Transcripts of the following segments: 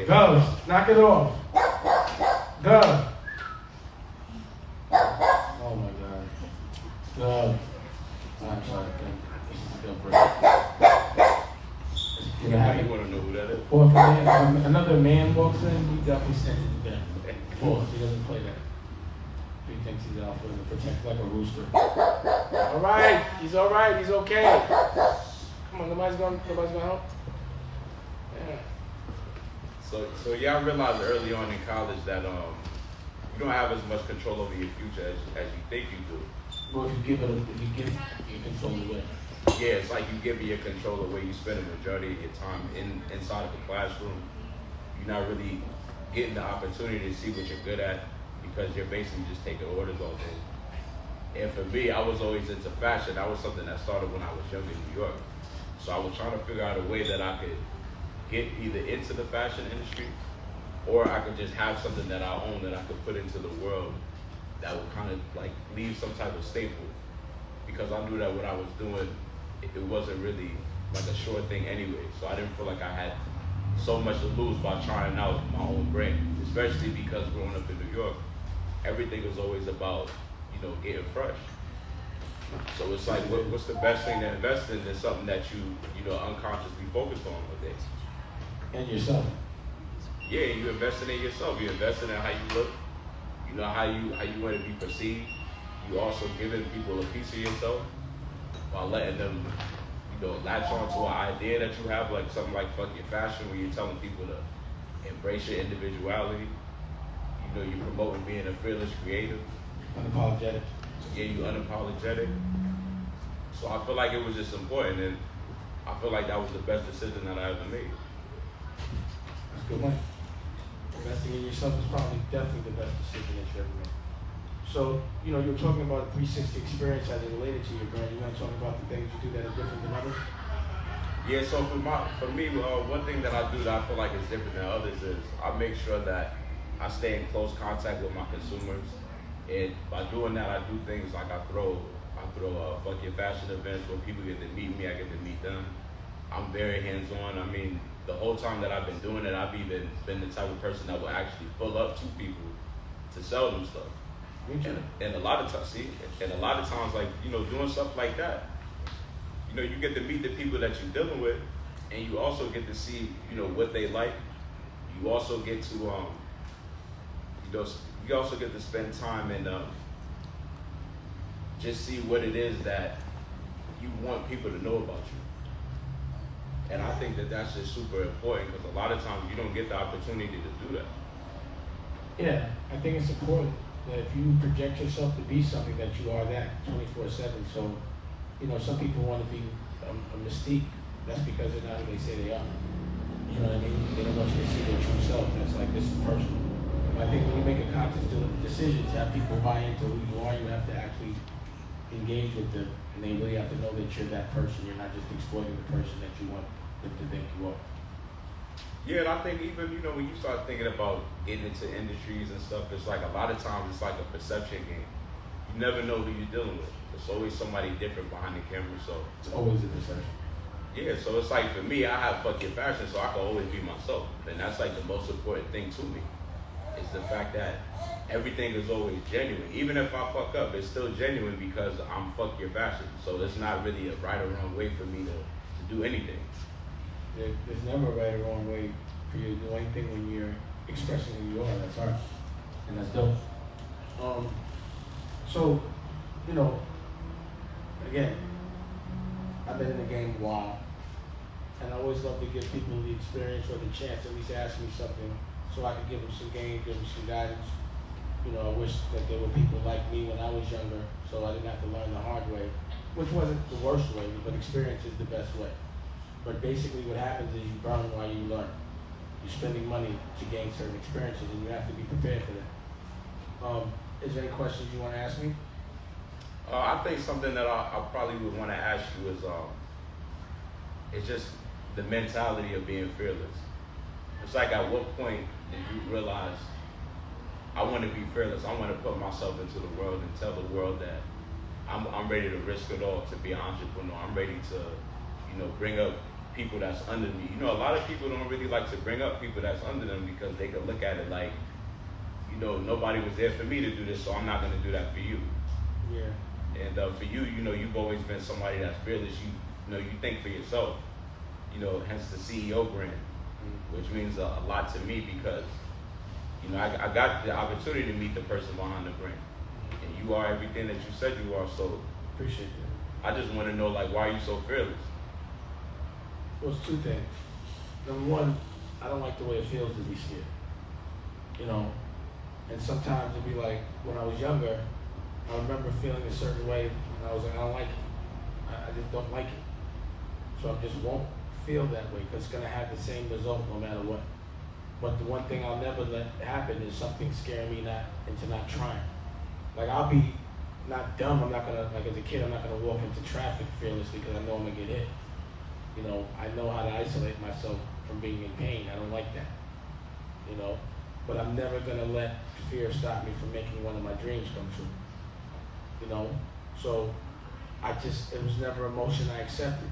Go. Knock it off. Go. Oh my God. Go. I'm sorry. This is a deal breaker. You want to know who that is? Or if another man walks in, he definitely sends it to them. Pause. He doesn't play that. He thinks he's out for to protect like a rooster. All right. He's all right. He's okay. Come on. Nobody's gonna help. Yeah. So y'all realized early on in college that you don't have as much control over your future as you think you do. Well, if you give your control away. Yeah, it's like you give your control away. You spend the majority of your time inside of the classroom. You're not really getting the opportunity to see what you're good at because you're basically just taking orders all day. And for me, I was always into fashion. That was something that started when I was young in New York. So I was trying to figure out a way that I could get either into the fashion industry or I could just have something that I own that I could put into the world that would kind of like leave some type of staple. Because I knew that what I was doing, it wasn't really like a sure thing anyway. So I didn't feel like I had so much to lose by trying out my own brand, especially because growing up in New York, everything was always about, getting fresh. So it's like, what's the best thing to invest in is something that you unconsciously focus on nowadays. And yourself. Yeah, you investing in yourself. You investing in how you look. How you want to be perceived. You also giving people a piece of yourself while letting them, latch onto an idea that you have, like something like fuck your fashion, where you're telling people to embrace your individuality. You're promoting being a fearless creative. Unapologetic. Yeah, you unapologetic. So I feel like it was just important, and I feel like that was the best decision that I ever made. That's a good one. Investing in yourself is probably definitely the best decision that you ever made. So, you're talking about a 360 experience as it related to your brand. You're not talking about the things you do that are different than others? Yeah, so for me, one thing that I do that I feel like is different than others is I make sure that I stay in close contact with my consumers. And by doing that, I do things like I throw fuck your fashion events where people get to meet me, I get to meet them. I'm very hands-on. I mean, the whole time that I've been doing it, I've even been the type of person that will actually pull up to people to sell them stuff. And a lot of times, like, doing stuff like that, you get to meet the people that you're dealing with, and you also get to see, what they like. You also get to, you also get to spend time and just see what it is that you want people to know about you. And I think that that's just super important because a lot of times you don't get the opportunity to do that. Yeah, I think it's important that if you project yourself to be something, that you are that 24/7. So, some people want to be a mystique. That's because they're not who they say they are. You know what I mean? They don't want you to see their true self. That's like, this is personal. I think when you make a conscious decision to have people buy into who you are, you have to actually engage with them, and they really have to know that you're that person. You're not just exploiting the person that you want them to think you are. Yeah, and I think even, when you start thinking about getting into industries and stuff, it's like a lot of times it's like a perception game. You never know who you're dealing with. There's always somebody different behind the camera, so. It's always a perception. Yeah, so it's like for me, I have fuck your fashion, so I can always be myself. And that's like the most important thing to me. Is the fact that everything is always genuine. Even if I fuck up, it's still genuine because I'm fuck your fashion. So it's not really a right or wrong way for me to do anything. There's never a right or wrong way for you to do anything when you're expressing who you are. That's art. And that's dope. So, again, I've been in the game a while. And I always love to give people the experience or the chance to at least ask me something so I could give them some game, give them some guidance. I wish that there were people like me when I was younger so I didn't have to learn the hard way, which wasn't the worst way, but experience is the best way. But basically what happens is you burn while you learn. You're spending money to gain certain experiences and you have to be prepared for that. Is there any questions you want to ask me? I think something that I probably would want to ask you is it's just the mentality of being fearless. It's like, at what point did you realize I want to be fearless? I want to put myself into the world and tell the world that I'm ready to risk it all to be an entrepreneur. I'm ready to, bring up people that's under me. You know, a lot of people don't really like to bring up people that's under them because they could look at it like, you know, nobody was there for me to do this, so I'm not going to do that for you. Yeah. And for you, you know, you've always been somebody that's fearless. You know, you think for yourself. You know, hence the CEO brand, which means a lot to me because, you know, I got the opportunity to meet the person behind the brand. And you are everything that you said you are, so Appreciate that. I just want to know, like, why are you so fearless? Well, it's two things. Number one, I don't like the way it feels to be scared. You know, and sometimes it'd be like, when I was younger, I remember feeling a certain way, and I was like, I don't like it. I just don't like it. So I just won't feel that way, because it's going to have the same result no matter what. But the one thing I'll never let happen is something scaring me into not trying. Like, I'll be not dumb, I'm not gonna, like as a kid, I'm not gonna walk into traffic fearlessly because I know I'm gonna get hit. You know, I know how to isolate myself from being in pain. I don't like that. You know, but I'm never gonna let fear stop me from making one of my dreams come true. You know, so it was never emotion I accepted.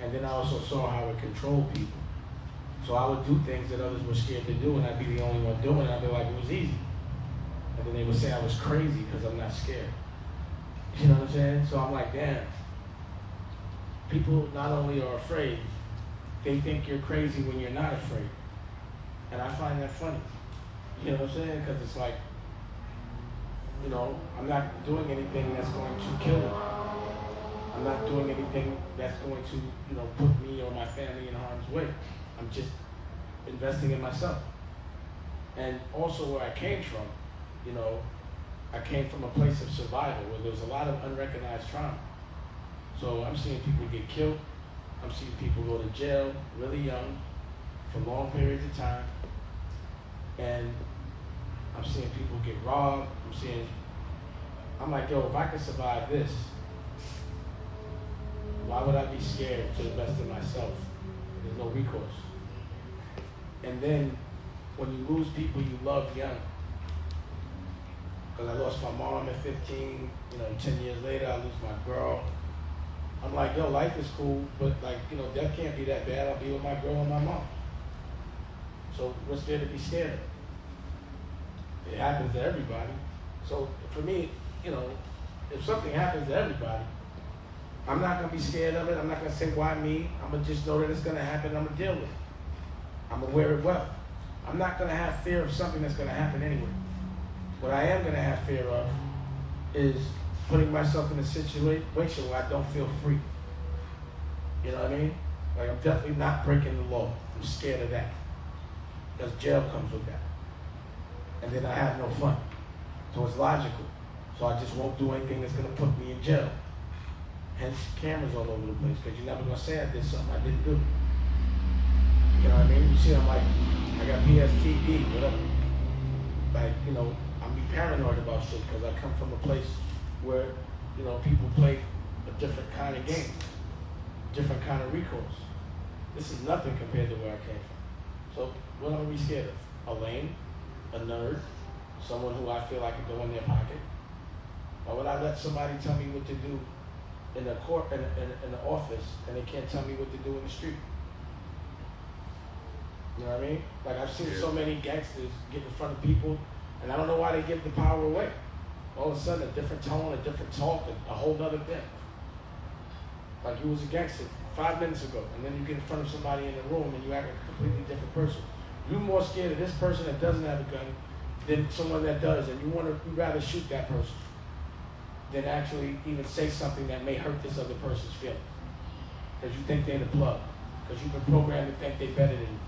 And then I also saw how it controlled people. So I would do things that others were scared to do, and I'd be the only one doing it. I'd be like, it was easy. And then they would say I was crazy because I'm not scared. You know what I'm saying? So I'm like, damn. People not only are afraid, they think you're crazy when you're not afraid. And I find that funny. You know what I'm saying? Because it's like, you know, I'm not doing anything that's going to kill them. I'm not doing anything that's going to, you know, put me or my family in harm's way. I'm just investing in myself. And also where I came from, you know, I came from a place of survival where there was a lot of unrecognized trauma. So I'm seeing people get killed. I'm seeing people go to jail really young for long periods of time. And I'm seeing people get robbed. I'm like, yo, if I could survive this, why would I be scared to invest in myself? There's no recourse. And then when you lose people you love young, because I lost my mom at 15, you know, 10 years later I lose my girl. I'm like, yo, life is cool, but like, you know, death can't be that bad. I'll be with my girl and my mom. So what's there to be scared of? It happens to everybody. So for me, you know, if something happens to everybody, I'm not gonna be scared of it. I'm not gonna say, why me? I'm gonna just know that it's gonna happen. I'm gonna deal with it. I'm gonna wear it well. I'm not gonna have fear of something that's gonna happen anyway. What I am gonna have fear of is putting myself in a situation where I don't feel free. You know what I mean? Like, I'm definitely not breaking the law. I'm scared of that. Because jail comes with that. And then I have no fun. So it's logical. So I just won't do anything that's gonna put me in jail. Hence cameras all over the place, because you're never gonna say I did something I didn't do. You know what I mean? You see, I'm like, I got PSTD, whatever. Like, you know, I'm be paranoid about shit because I come from a place where, you know, people play a different kind of game, different kind of recourse. This is nothing compared to where I came from. So what am I be scared of? A lame, a nerd, someone who I feel I could go in their pocket? Or would I let somebody tell me what to do in the court, in the office, and they can't tell me what to do in the street? You know what I mean? Like, I've seen so many gangsters get in front of people, and I don't know why they give the power away. All of a sudden, a different tone, a different talk, a whole other thing. Like, you was a gangster 5 minutes ago, and then you get in front of somebody in the room, and you act like a completely different person. You're more scared of this person that doesn't have a gun than someone that does, and you'd rather shoot that person than actually even say something that may hurt this other person's feelings. Because you think they're the plug. Because you've been programmed to think they're better than you.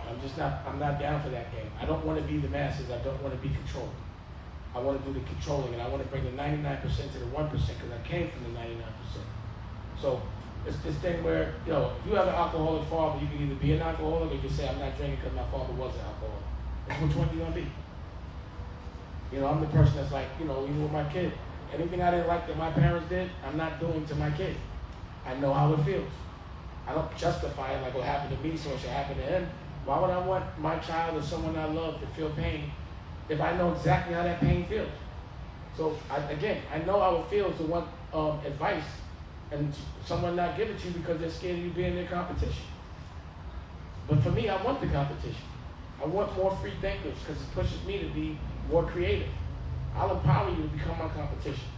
I'm not down for that game. I don't want to be the masses. I don't want to be controlled. I want to do the controlling, and I want to bring the 99% to the 1% because I came from the 99%. So it's this thing where, you know, if you have an alcoholic father, you can either be an alcoholic or you can say, I'm not drinking because my father was an alcoholic. Which one are you going to be? You know, I'm the person that's like, you know, even with my kid, anything I didn't like that my parents did, I'm not doing to my kid. I know how it feels. I don't justify it like what happened to me, so it should happen to him. Why would I want my child or someone I love to feel pain if I know exactly how that pain feels? So, I know how it feels to want advice and someone not give it to you because they're scared of you being their competition. But for me, I want the competition. I want more free thinkers because it pushes me to be more creative. I'll empower you to become my competition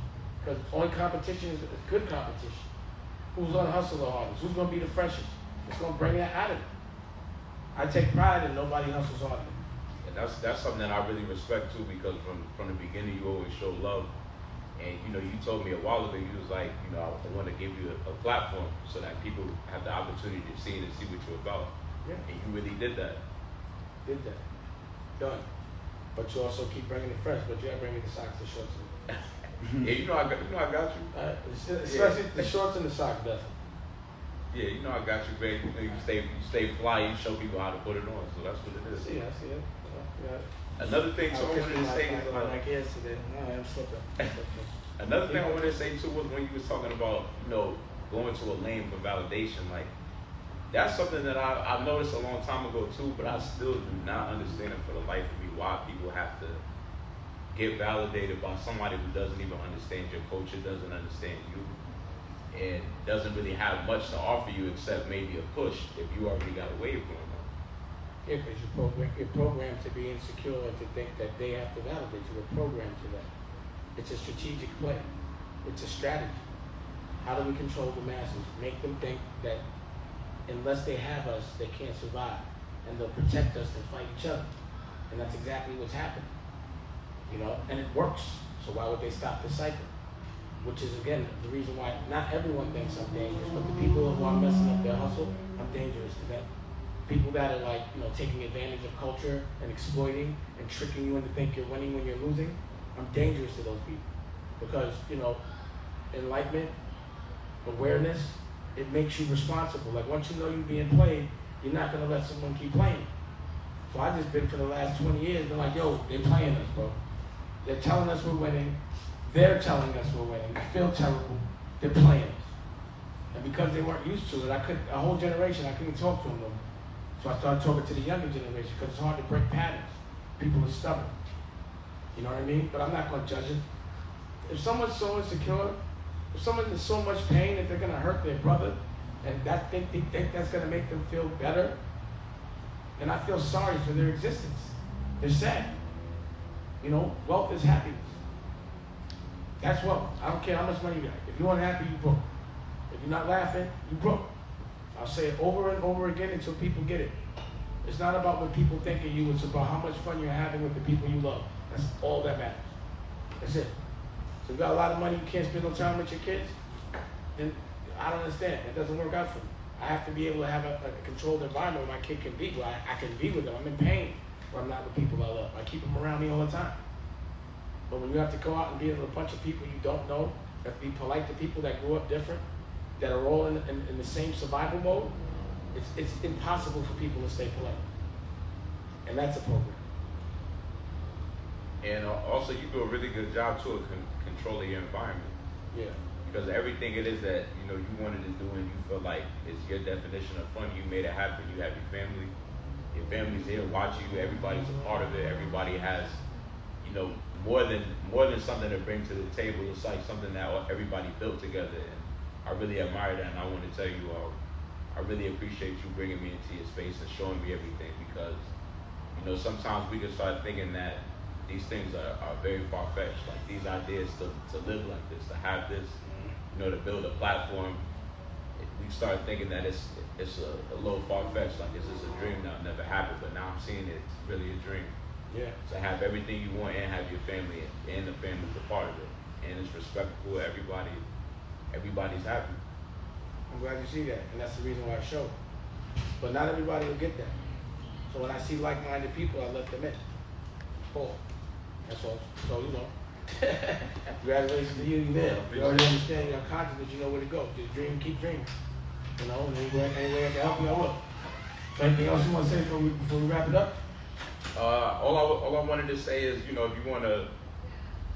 because only competition is good competition. Who's going to hustle the hardest? Who's going to be the freshest? It's going to bring that out of me. I take pride in nobody hustles harder. And that's something that I really respect too, because from the beginning you always show love. And you told me a while ago, you was like, I want to give you a platform so that people have the opportunity to see it and see what you're about. Yeah. And you really did that. Did that. Done. But you also keep bringing it fresh, but you gotta bring me the socks, the shorts. Yeah, I got you. Especially the shorts and the socks, definitely. Yeah, I got you, baby. You stay fly, you show people how to put it on, so that's what it is. I see it. Yeah. Another thing, so I wanted to say is, I'm slipping. Another thing I wanted to say too was when you was talking about, going to a lane for validation, like, that's something that I've noticed a long time ago too, but I still do not understand it for the life of me, why people have to get validated by somebody who doesn't even understand your culture, doesn't understand you, and doesn't really have much to offer you except maybe a push if you already got a wave going on. Yeah, because you're programmed to be insecure and to think that they have to validate you. We're programmed to that. It's a strategic play. It's a strategy. How do we control the masses? Make them think that unless they have us, they can't survive. And they'll protect us and fight each other. And that's exactly what's happening. And it works. So why would they stop the cycle? Which is, again, the reason why not everyone thinks I'm dangerous, but the people who are messing up their hustle, I'm dangerous to them. People that are taking advantage of culture and exploiting and tricking you into think you're winning when you're losing, I'm dangerous to those people. Because, enlightenment, awareness, it makes you responsible. Like once you know you're being played, you're not gonna let someone keep playing. So I just been for the last 20 years, been like, yo, they're playing us, bro. They're telling us we're winning. They're telling us we're winning. We feel terrible. They're playing us. And because they weren't used to it, a whole generation, I couldn't talk to them no more. So I started talking to the younger generation because it's hard to break patterns. People are stubborn. You know what I mean? But I'm not going to judge it. If someone's so insecure, if someone's in so much pain that they're going to hurt their brother, and they think that's going to make them feel better, then I feel sorry for their existence. They're sad. Wealth is happiness. That's wealth. I don't care how much money you got. If you want happy, you broke. If you're not laughing, you broke. I'll say it over and over again until people get it. It's not about what people think of you. It's about how much fun you're having with the people you love. That's all that matters. That's it. So if you got a lot of money, you can't spend no time with your kids, then I don't understand. It doesn't work out for me. I have to be able to have a controlled environment where my kid can be, where I can be with them. I'm in pain where I'm not with people I love. I keep them around me all the time. But when you have to go out and be with a bunch of people you don't know, you have to be polite to people that grew up different, that are all in the same survival mode, it's impossible for people to stay polite. And that's a program. And also you do a really good job too of controlling your environment. Yeah. Because everything it is that you wanted to do and you feel like it's your definition of fun, you made it happen. You have your family. Your family's here watching you. Everybody's a part of it. Everybody has, more than something to bring to the table. It's like something that everybody built together. And I really admire that, and I want to tell you, I really appreciate you bringing me into your space and showing me everything, because, sometimes we can start thinking that these things are very far-fetched, like these ideas to live like this, to have this, to build a platform. We start thinking that it's a little far-fetched, like it's just a dream that'll never happen, but now I'm seeing it's really a dream. Yeah. To have everything you want and have your family, and the family's a part of it, and it's respectful. Everybody's happy. I'm glad you see that, and that's the reason why I show. But not everybody will get that. So when I see like-minded people, I let them in. Cool. That's all. So congratulations to you. You there. You already understand your consciousness. You know where to go. Just dream, keep dreaming. And any way I can help you, I will. So anything else you want to say before we wrap it up? All I wanted to say is, if you want to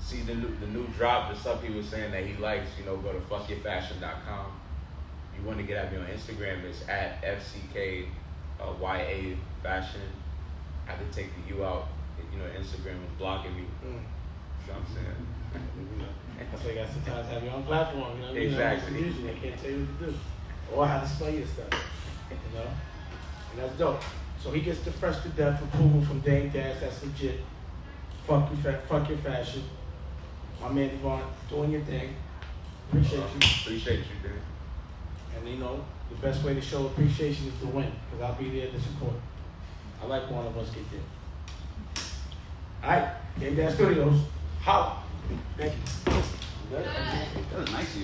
see the new drop that some people saying that he likes, go to fuckyourfashion.com. You want to get at me on Instagram, it's at FCKYA Fashion. I had to take the U out. Instagram was blocking me. what I'm saying? That's why you got sometimes have your own platform, you know what I mean? Exactly. Usually they can't tell you what to do. Or how to display your stuff. You know? And that's dope. So he gets the fresh to death approval from Dame Dash, that's legit. Fuck your fashion. My man Devon, doing your thing. Appreciate you. Appreciate you, dude. And you know, the best way to show appreciation is to win, because I'll be there to support. I like one of us get there. Alright, Dame Dash Studios. Holla. Thank you. That was nice of you.